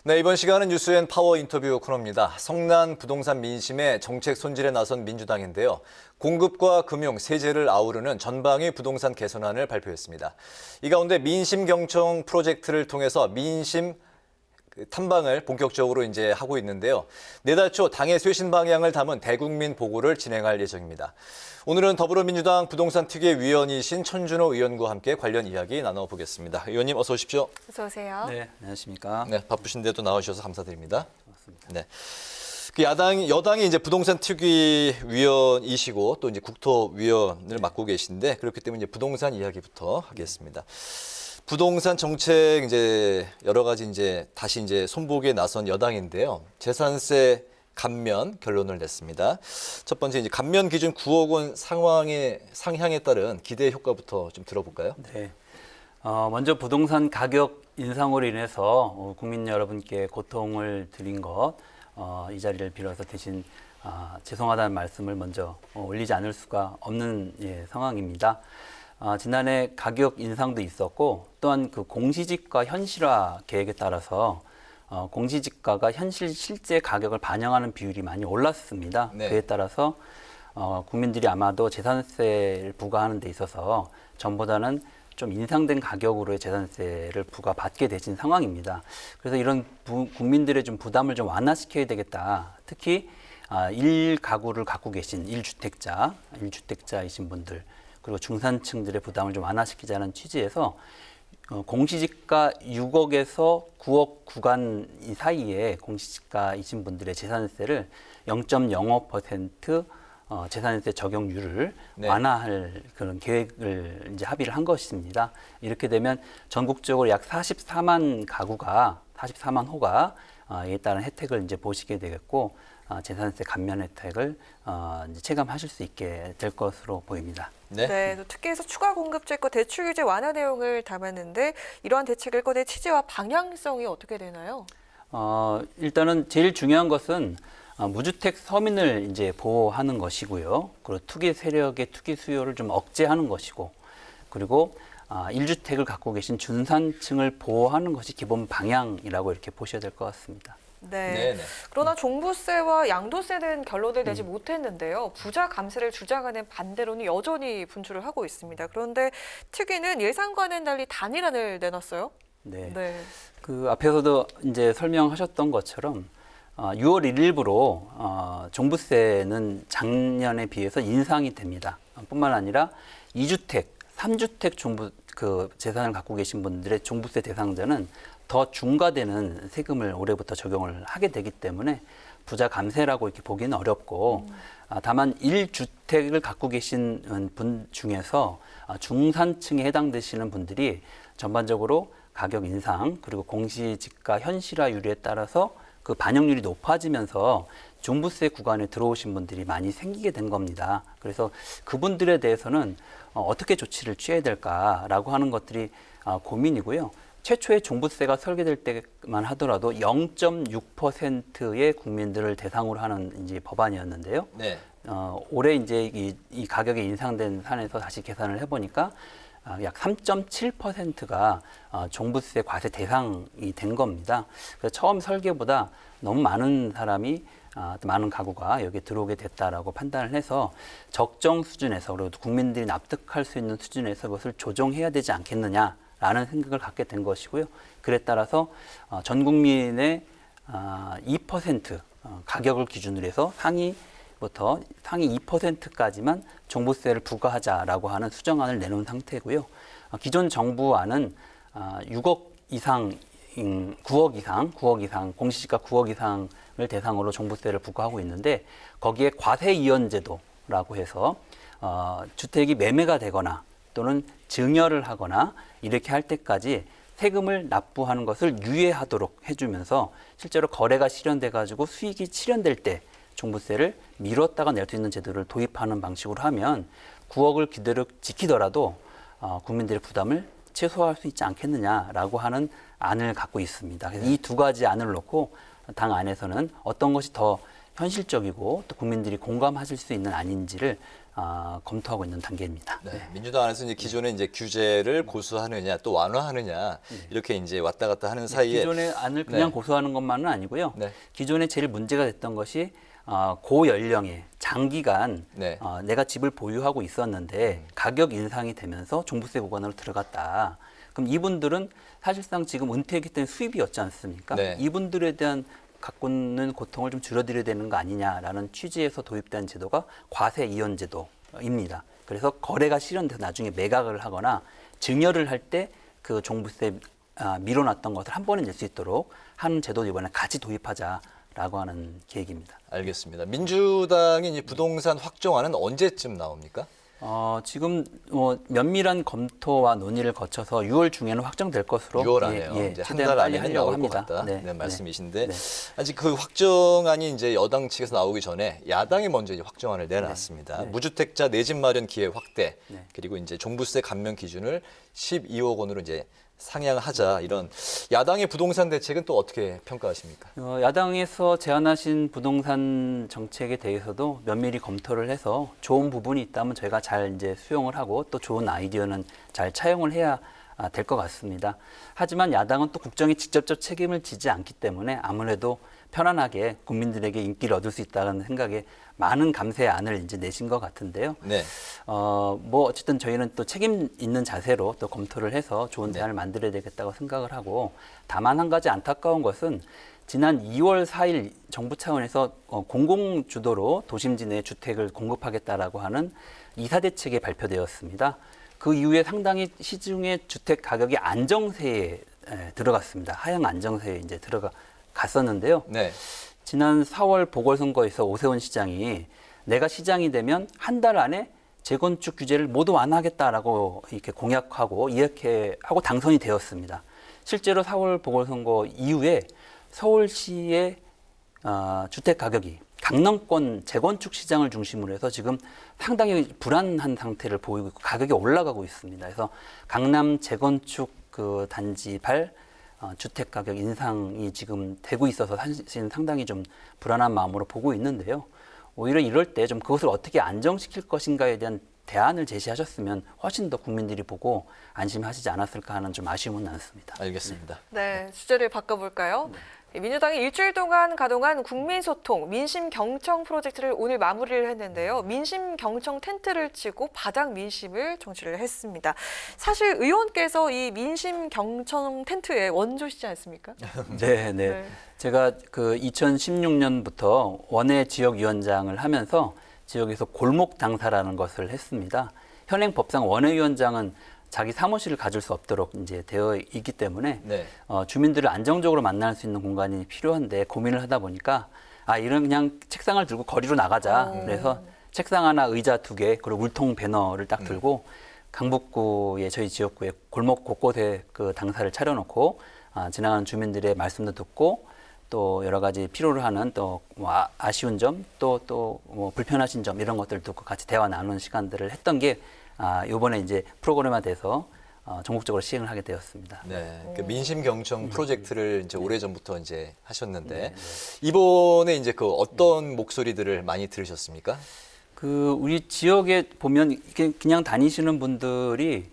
네, 이번 시간은 뉴스앤 파워 인터뷰 코너입니다. 성난 부동산 민심의 정책 손질에 나선 민주당인데요. 공급과 금융, 세제를 아우르는 전방위 부동산 개선안을 발표했습니다. 이 가운데 민심 경청 프로젝트를 통해서 민심 탐방을 본격적으로 이제 하고 있는데요. 내달 초 당의 쇄신 방향을 담은 대국민 보고를 진행할 예정입니다. 오늘은 더불어민주당 부동산 특위 위원이신 천준호 의원과 함께 관련 이야기 나눠보겠습니다. 의원님 어서 오십시오. 어서 오세요. 네, 안녕하십니까. 네, 바쁘신데도 나와주셔서 감사드립니다. 맞습니다. 네. 여당이 이제 부동산 특위 위원이시고 또 이제 국토위원을 맡고 계신데 그렇기 때문에 이제 부동산 이야기부터 하겠습니다. 부동산 정책 이제 여러 가지 이제 다시 이제 손보기에 나선 여당인데요. 재산세 감면 결론을 냈습니다. 첫 번째 이제 감면 기준 9억 원 상향에 따른 기대 효과부터 좀 들어볼까요? 네. 먼저 부동산 가격 인상으로 인해서 국민 여러분께 고통을 드린 것, 이 자리를 빌어서 대신 죄송하다는 말씀을 먼저 올리지 않을 수가 없는 상황입니다. 지난해 가격 인상도 있었고 또한 그 공시지가 현실화 계획에 따라서 공시지가가 실제 가격을 반영하는 비율이 많이 올랐습니다. 네. 그에 따라서 국민들이 아마도 재산세를 부과하는 데 있어서 전보다는 좀 인상된 가격으로의 재산세를 부과받게 되신 상황입니다. 그래서 이런 국민들의 좀 부담을 좀 완화시켜야 되겠다. 특히 1가구를 갖고 계신 1주택자이신 분들 그리고 중산층들의 부담을 좀 완화시키자는 취지에서 공시지가 6억에서 9억 구간 사이에 공시지가이신 분들의 재산세를 0.05% 재산세 적용률을 네. 완화할 그런 계획을 이제 합의를 한 것입니다. 이렇게 되면 전국적으로 약 44만 호가 이에 따른 혜택을 이제 보시게 되겠고 재산세 감면 혜택을 이제 체감하실 수 있게 될 것으로 보입니다. 네, 특히에서 추가 공급제과 대출 규제 완화 내용을 담았는데 이러한 대책 일건의 취지와 방향성이 어떻게 되나요? 일단은 제일 중요한 것은 무주택 서민을 이제 보호하는 것이고요. 그리고 투기 세력의 투기 수요를 좀 억제하는 것이고, 그리고 1주택을 갖고 계신 중산층을 보호하는 것이 기본 방향이라고 이렇게 보셔야 될 것 같습니다. 네. 네네. 그러나 종부세와 양도세는 결론을 내지 못했는데요. 부자 감세를 주장하는 반대론이 여전히 분출을 하고 있습니다. 그런데 특위는 예상과는 달리 단일안을 내놨어요. 네. 네. 그 앞에서도 이제 설명하셨던 것처럼 6월 1일부로 종부세는 작년에 비해서 인상이 됩니다. 뿐만 아니라 2주택, 3주택 재산을 갖고 계신 분들의 종부세 대상자는 더 중과되는 세금을 올해부터 적용을 하게 되기 때문에 부자 감세라고 이렇게 보기는 어렵고 다만 1주택을 갖고 계신 분 중에서 중산층에 해당되시는 분들이 전반적으로 가격 인상 그리고 공시지가 현실화율에 따라서 그 반영률이 높아지면서 종부세 구간에 들어오신 분들이 많이 생기게 된 겁니다. 그래서 그분들에 대해서는 어떻게 조치를 취해야 될까라고 하는 것들이 고민이고요. 최초의 종부세가 설계될 때만 하더라도 0.6%의 국민들을 대상으로 하는 이제 법안이었는데요. 네. 올해 이제 이 가격이 인상된 산에서 다시 계산을 해보니까 약 3.7%가 종부세 과세 대상이 된 겁니다. 그래서 처음 설계보다 너무 많은 사람이 많은 가구가 여기에 들어오게 됐다라고 판단을 해서 적정 수준에서 그리고 국민들이 납득할 수 있는 수준에서 그것을 조정해야 되지 않겠느냐라는 생각을 갖게 된 것이고요. 그에 따라서 전 국민의 2% 가격을 기준으로 해서 상위 2%까지만 종부세를 부과하자라고 하는 수정안을 내놓은 상태고요. 기존 정부안은 9억 이상 공시지가 9억 이상을 대상으로 종부세를 부과하고 있는데 거기에 과세이연제도라고 해서 주택이 매매가 되거나 또는 증여를 하거나 이렇게 할 때까지 세금을 납부하는 것을 유예하도록 해주면서 실제로 거래가 실현돼 가지고 수익이 실현될 때 종부세를 미뤘다가 낼 수 있는 제도를 도입하는 방식으로 하면 9억을 그대로 지키더라도 국민들의 부담을 최소화할 수 있지 않겠느냐라고 하는 안을 갖고 있습니다. 그래서 이 두 가지 안을 놓고 당 안에서는 어떤 것이 더 현실적이고 또 국민들이 공감하실 수 있는 안인지를 검토하고 있는 단계입니다. 네, 네. 민주당 안에서 이제 기존에 이제 규제를 고수하느냐 또 완화하느냐 이렇게 이제 왔다 갔다 하는 사이에 기존의 안을 그냥 고수하는 것만은 아니고요. 네. 기존에 제일 문제가 됐던 것이 고연령에 장기간 네. 내가 집을 보유하고 있었는데 가격 인상이 되면서 종부세 구간으로 들어갔다. 그럼 이분들은 사실상 지금 은퇴했기 때문에 수입이 없지 않습니까? 네. 이분들에 대한 갖고 있는 고통을 좀 줄여드려야 되는 거 아니냐라는 취지에서 도입된 제도가 과세 이연 제도입니다. 그래서 거래가 실현돼서 나중에 매각을 하거나 증여를 할 때 그 종부세 미뤄놨던 것을 한 번에 낼 수 있도록 하는 제도를 이번에 같이 도입하자라고 하는 계획입니다. 알겠습니다. 민주당이 이제 부동산 확정안은 언제쯤 나옵니까? 지금 면밀한 검토와 논의를 거쳐서 6월 중에는 확정될 것으로 6월 안에요. 이제 한 달 안에 나올 것 같다. 네, 말씀이신데 아직 그 확정안이 이제 여당 측에서 나오기 전에 야당이 먼저 이제 확정안을 내놨습니다. 무주택자 내 집 마련 기회 확대 그리고 이제 종부세 감면 기준을 12억 원으로 이제 상향하자 이런 야당의 부동산 대책은 또 어떻게 평가하십니까? 야당에서 제안하신 부동산 정책에 대해서도 면밀히 검토를 해서 좋은 부분이 있다면 저희가 잘 이제 수용을 하고 또 좋은 아이디어는 잘 차용을 해야 될 것 같습니다. 하지만 야당은 또 국정에 직접적 책임을 지지 않기 때문에 아무래도 편안하게 국민들에게 인기를 얻을 수 있다는 생각에 많은 감세안을 이제 내신 것 같은데요. 네. 뭐 어쨌든 저희는 또 책임 있는 자세로 또 검토를 해서 좋은 대안을 만들어야 되겠다고 생각을 하고 다만 한 가지 안타까운 것은 지난 2월 4일 정부 차원에서 공공 주도로 도심지 내 주택을 공급하겠다라고 하는 이사대책이 발표되었습니다. 그 이후에 상당히 시중의 주택 가격이 안정세에 들어갔습니다. 하향 안정세에 이제 갔었는데요. 네. 지난 4월 보궐선거에서 오세훈 시장이 내가 시장이 되면 한 달 안에 재건축 규제를 모두 완화하겠다라고 이렇게 공약하고 이렇게 하고 당선이 되었습니다. 실제로 4월 보궐선거 이후에 서울시의 주택 가격이 강남권 재건축 시장을 중심으로 해서 지금 상당히 불안한 상태를 보이고 있고 가격이 올라가고 있습니다. 그래서 강남 재건축 그 단지 발 주택 가격 인상이 지금 되고 있어서 사실 상당히 좀 불안한 마음으로 보고 있는데요. 오히려 이럴 때 좀 그것을 어떻게 안정시킬 것인가에 대한 대안을 제시하셨으면 훨씬 더 국민들이 보고 안심하시지 않았을까 하는 좀 아쉬움은 남습니다. 알겠습니다. 네, 주제를 바꿔볼까요? 민주당이 일주일 동안 가동한 국민소통, 민심경청 프로젝트를 오늘 마무리를 했는데요. 민심경청 텐트를 치고 바닥 민심을 정치를 했습니다. 사실 의원께서 이 민심경청 텐트의 원조시지 않습니까? 네. 제가 그 2016년부터 원외 지역위원장을 하면서 지역에서 골목 당사라는 것을 했습니다. 현행 법상 원외위원장은 자기 사무실을 가질 수 없도록 이제 되어 있기 때문에 주민들을 안정적으로 만날 수 있는 공간이 필요한데 고민을 하다 보니까 이런 그냥 책상을 들고 거리로 나가자. 그래서 책상 하나, 의자 2개, 그리고 물통 배너를 딱 들고 강북구의 저희 지역구의 골목 곳곳에 그 당사를 차려놓고 지나가는 주민들의 말씀도 듣고 또 여러 가지 필요로 하는 또 뭐 아쉬운 점, 또 뭐 불편하신 점 이런 것들을 듣고 같이 대화 나누는 시간들을 했던 게 이번에 이제 프로그램화돼서 전국적으로 시행을 하게 되었습니다. 네, 그 민심 경청 프로젝트를 이제 오래 전부터 이제 하셨는데 이번에 이제 그 어떤 목소리들을 많이 들으셨습니까? 그 우리 지역에 보면 그냥 다니시는 분들이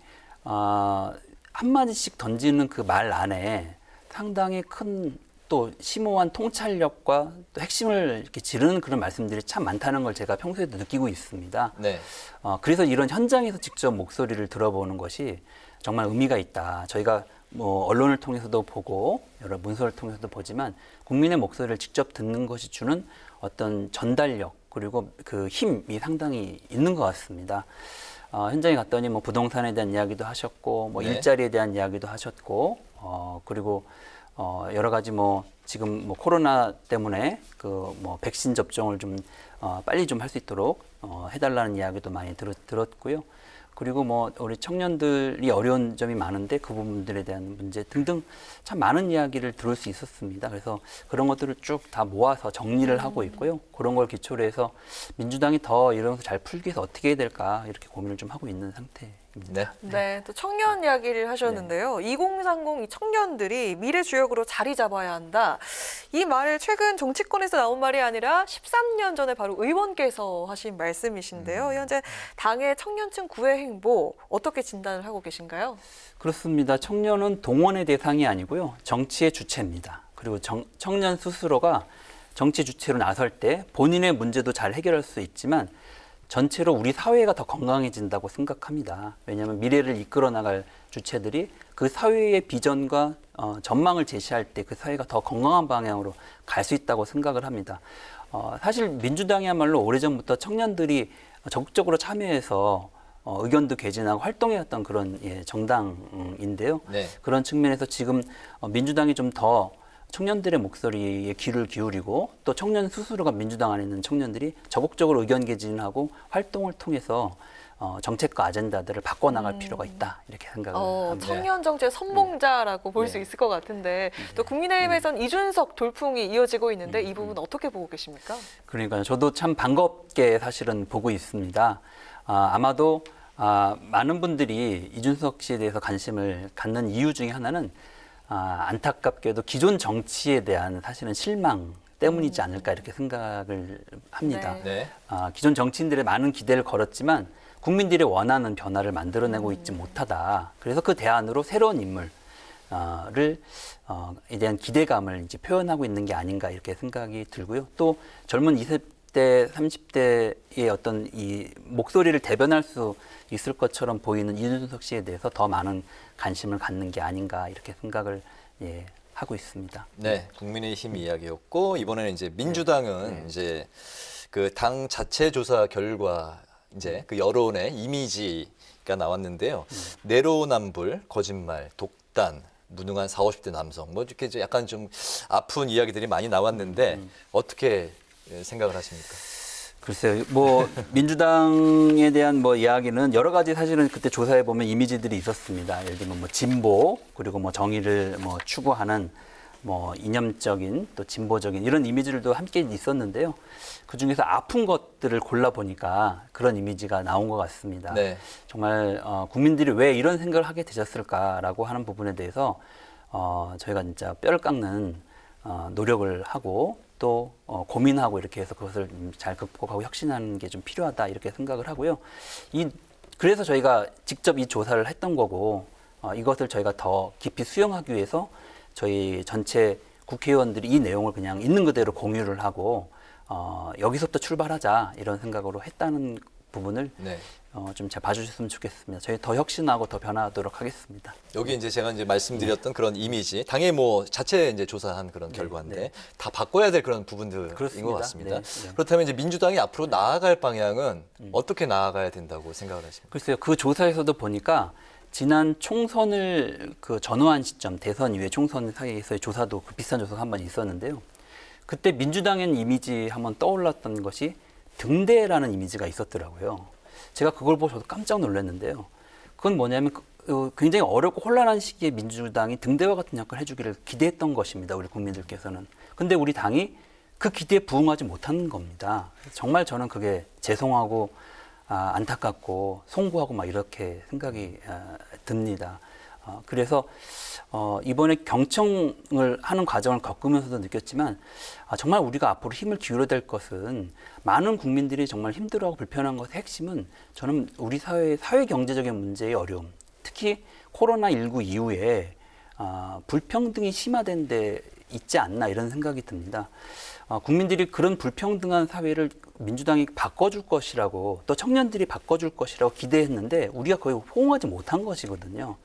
한마디씩 던지는 그 말 안에 상당히 큰 또 심오한 통찰력과 또 핵심을 이렇게 지르는 그런 말씀들이 참 많다는 걸 제가 평소에도 느끼고 있습니다. 네. 그래서 이런 현장에서 직접 목소리를 들어보는 것이 정말 의미가 있다. 저희가 뭐 언론을 통해서도 보고 여러 문서를 통해서도 보지만 국민의 목소리를 직접 듣는 것이 주는 어떤 전달력 그리고 그 힘이 상당히 있는 것 같습니다. 현장에 갔더니 뭐 부동산에 대한 이야기도 하셨고 뭐 일자리에 대한 이야기도 하셨고 그리고 여러 가지 뭐 지금 뭐 코로나 때문에 그 뭐 백신 접종을 좀 빨리 좀 할 수 있도록 해달라는 이야기도 많이 들었고요. 그리고 뭐 우리 청년들이 어려운 점이 많은데 그 부분들에 대한 문제 등등 참 많은 이야기를 들을 수 있었습니다. 그래서 그런 것들을 쭉 다 모아서 정리를 하고 있고요. 그런 걸 기초로 해서 민주당이 더 이런 것을 잘 풀기 위해서 어떻게 해야 될까 이렇게 고민을 좀 하고 있는 상태입니다. 네. 네, 또 청년 이야기를 하셨는데요. 네. 2030 이 청년들이 미래 주역으로 자리 잡아야 한다. 이 말을 최근 정치권에서 나온 말이 아니라 13년 전에 바로 의원께서 하신 말씀이신데요. 현재 당의 청년층 구애 행보 어떻게 진단을 하고 계신가요? 그렇습니다. 청년은 동원의 대상이 아니고요. 정치의 주체입니다. 그리고 청년 스스로가 정치 주체로 나설 때 본인의 문제도 잘 해결할 수 있지만 전체로 우리 사회가 더 건강해진다고 생각합니다. 왜냐하면 미래를 이끌어 나갈 주체들이 그 사회의 비전과 전망을 제시할 때 그 사회가 더 건강한 방향으로 갈 수 있다고 생각을 합니다. 사실 민주당이야말로 오래전부터 청년들이 적극적으로 참여해서 의견도 개진하고 활동해왔던 그런 정당인데요. 네. 그런 측면에서 지금 민주당이 좀 더 청년들의 목소리에 귀를 기울이고 또 청년 스스로가 민주당 안에 있는 청년들이 적극적으로 의견 개진하고 활동을 통해서 정책과 아젠다들을 바꿔나갈 필요가 있다 이렇게 생각을 합니다. 청년 정책 선봉자라고 볼 수 있을 것 같은데 또 국민의힘에선 이준석 돌풍이 이어지고 있는데 이 부분 어떻게 보고 계십니까? 그러니까요. 저도 참 반갑게 사실은 보고 있습니다. 아마도 많은 분들이 이준석 씨에 대해서 관심을 갖는 이유 중에 하나는 안타깝게도 기존 정치에 대한 사실은 실망 때문이지 않을까 이렇게 생각을 합니다. 네. 네. 기존 정치인들의 많은 기대를 걸었지만 국민들이 원하는 변화를 만들어내고 있지 못하다. 그래서 그 대안으로 새로운 인물을 에 대한 기대감을 이제 표현하고 있는 게 아닌가 이렇게 생각이 들고요. 또 젊은 20대, 30대의 어떤 이 목소리를 대변할 수 있을 것처럼 보이는 이준석 씨에 대해서 더 많은 관심을 갖는 게 아닌가 이렇게 생각을 하고 있습니다. 네, 국민의힘 이야기였고 이번에는 이제 민주당은 이제 그 당 자체 조사 결과 이제 그 여론의 이미지가 나왔는데요. 내로남불, 거짓말, 독단, 무능한 40, 50대 남성 뭐 이렇게 이제 약간 좀 아픈 이야기들이 많이 나왔는데 어떻게 생각을 하십니까? 글쎄요, 뭐 민주당에 대한 뭐 이야기는 여러 가지 사실은 그때 조사해 보면 이미지들이 있었습니다. 예를 들면 뭐 진보 그리고 뭐 정의를 뭐 추구하는 뭐 이념적인 또 진보적인 이런 이미지들도 함께 있었는데요. 그 중에서 아픈 것들을 골라 보니까 그런 이미지가 나온 것 같습니다. 네. 정말 국민들이 왜 이런 생각을 하게 되셨을까라고 하는 부분에 대해서 저희가 진짜 뼈를 깎는 노력을 하고 또 고민하고 이렇게 해서 그것을 잘 극복하고 혁신하는 게 좀 필요하다 이렇게 생각을 하고요. 그래서 저희가 직접 이 조사를 했던 거고 이것을 저희가 더 깊이 수용하기 위해서 저희 전체 국회의원들이 이 내용을 그냥 있는 그대로 공유를 하고 여기서부터 출발하자 이런 생각으로 했다는 부분을 네. 좀 잘 봐주셨으면 좋겠습니다. 저희 더 혁신하고 더 변화하도록 하겠습니다. 여기 이제 제가 이제 말씀드렸던 그런 이미지, 당의 뭐 자체 이제 조사한 그런 결과인데 네. 다 바꿔야 될 그런 부분들인 그렇습니다. 것 같습니다. 네, 네. 그렇다면 이제 민주당이 앞으로 나아갈 방향은 어떻게 나아가야 된다고 생각을 하십니까? 글쎄요, 그 조사에서도 보니까 지난 총선을 그 전후한 시점, 대선 이후에 총선 사이에서의 조사도 그 비슷한 조사가 한 번 있었는데요. 그때 민주당의 이미지 한번 떠올랐던 것이 등대라는 이미지가 있었더라고요. 제가 그걸 보고 저도 깜짝 놀랐는데요. 그건 뭐냐면 굉장히 어렵고 혼란한 시기에 민주당이 등대와 같은 역할을 해주기를 기대했던 것입니다. 우리 국민들께서는. 근데 우리 당이 그 기대에 부응하지 못한 겁니다. 정말 저는 그게 죄송하고 안타깝고 송구하고 막 이렇게 생각이 듭니다. 그래서 이번에 경청을 하는 과정을 겪으면서도 느꼈지만 정말 우리가 앞으로 힘을 기울여야 될 것은 많은 국민들이 정말 힘들어하고 불편한 것의 핵심은 저는 우리 사회의 사회 경제적인 문제의 어려움, 특히 코로나19 이후에 불평등이 심화된 데 있지 않나 이런 생각이 듭니다. 국민들이 그런 불평등한 사회를 민주당이 바꿔줄 것이라고 또 청년들이 바꿔줄 것이라고 기대했는데 우리가 거의 호응하지 못한 것이거든요.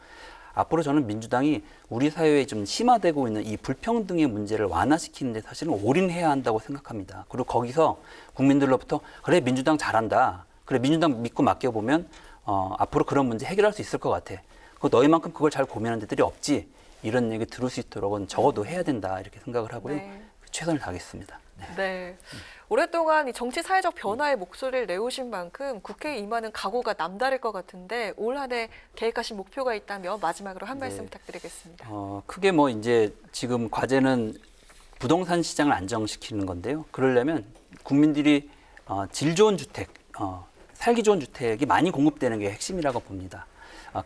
앞으로 저는 민주당이 우리 사회에 좀 심화되고 있는 이 불평등의 문제를 완화시키는 데 사실은 올인해야 한다고 생각합니다. 그리고 거기서 국민들로부터 그래 민주당 잘한다. 그래 민주당 믿고 맡겨보면 앞으로 그런 문제 해결할 수 있을 것 같아. 너희만큼 그걸 잘 고민하는 데들이 없지. 이런 얘기 들을 수 있도록은 적어도 해야 된다 이렇게 생각을 하고요. 네. 최선을 다하겠습니다. 네. 네. 오랫동안 이 정치 사회적 변화의 목소리를 내오신 만큼 국회에 임하는 각오가 남다를 것 같은데 올 한 해 계획하신 목표가 있다면 마지막으로 한 말씀 네. 부탁드리겠습니다. 크게 뭐 이제 지금 과제는 부동산 시장을 안정시키는 건데요. 그러려면 국민들이 질 좋은 주택, 살기 좋은 주택이 많이 공급되는 게 핵심이라고 봅니다.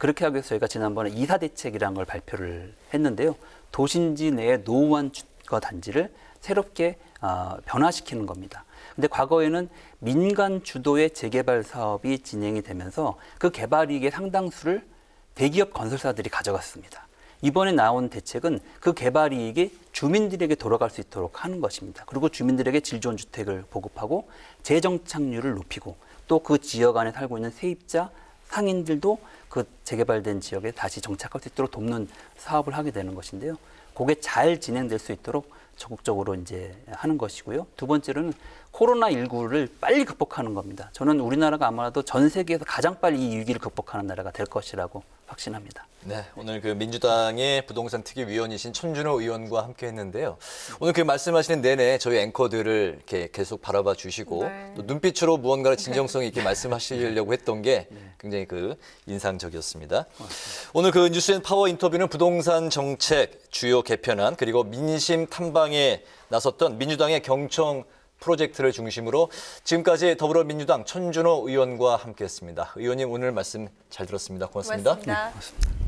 그렇게 하기 위해서 저희가 지난번에 2사 대책이라는 걸 발표를 했는데요. 도심지 내의 노후한 주거 단지를 새롭게 변화시키는 겁니다. 근데 과거에는 민간 주도의 재개발 사업이 진행이 되면서 그 개발 이익의 상당수를 대기업 건설사들이 가져갔습니다. 이번에 나온 대책은 그 개발 이익이 주민들에게 돌아갈 수 있도록 하는 것입니다. 그리고 주민들에게 질 좋은 주택을 보급하고 재정착률을 높이고 또 그 지역 안에 살고 있는 세입자, 상인들도 그 재개발된 지역에 다시 정착할 수 있도록 돕는 사업을 하게 되는 것인데요. 그게 잘 진행될 수 있도록 적극적으로 이제 하는 것이고요. 두 번째로는 코로나19를 빨리 극복하는 겁니다. 저는 우리나라가 아마도 전 세계에서 가장 빨리 이 위기를 극복하는 나라가 될 것이라고 확신합니다. 네, 오늘 그 민주당의 부동산 특위위원이신 천준호 의원과 함께 했는데요. 오늘 그 말씀하시는 내내 저희 앵커들을 이렇게 계속 바라봐 주시고 네. 또 눈빛으로 무언가를 진정성 있게 말씀하시려고 했던 게 굉장히 그 인상적이었습니다. 오늘 그 뉴스앤 파워 인터뷰는 부동산 정책 주요 개편안 그리고 민심 탐방에 나섰던 민주당의 경청 프로젝트를 중심으로 지금까지 더불어민주당 천준호 의원과 함께했습니다. 의원님 오늘 말씀 잘 들었습니다. 고맙습니다. 고맙습니다. 고맙습니다.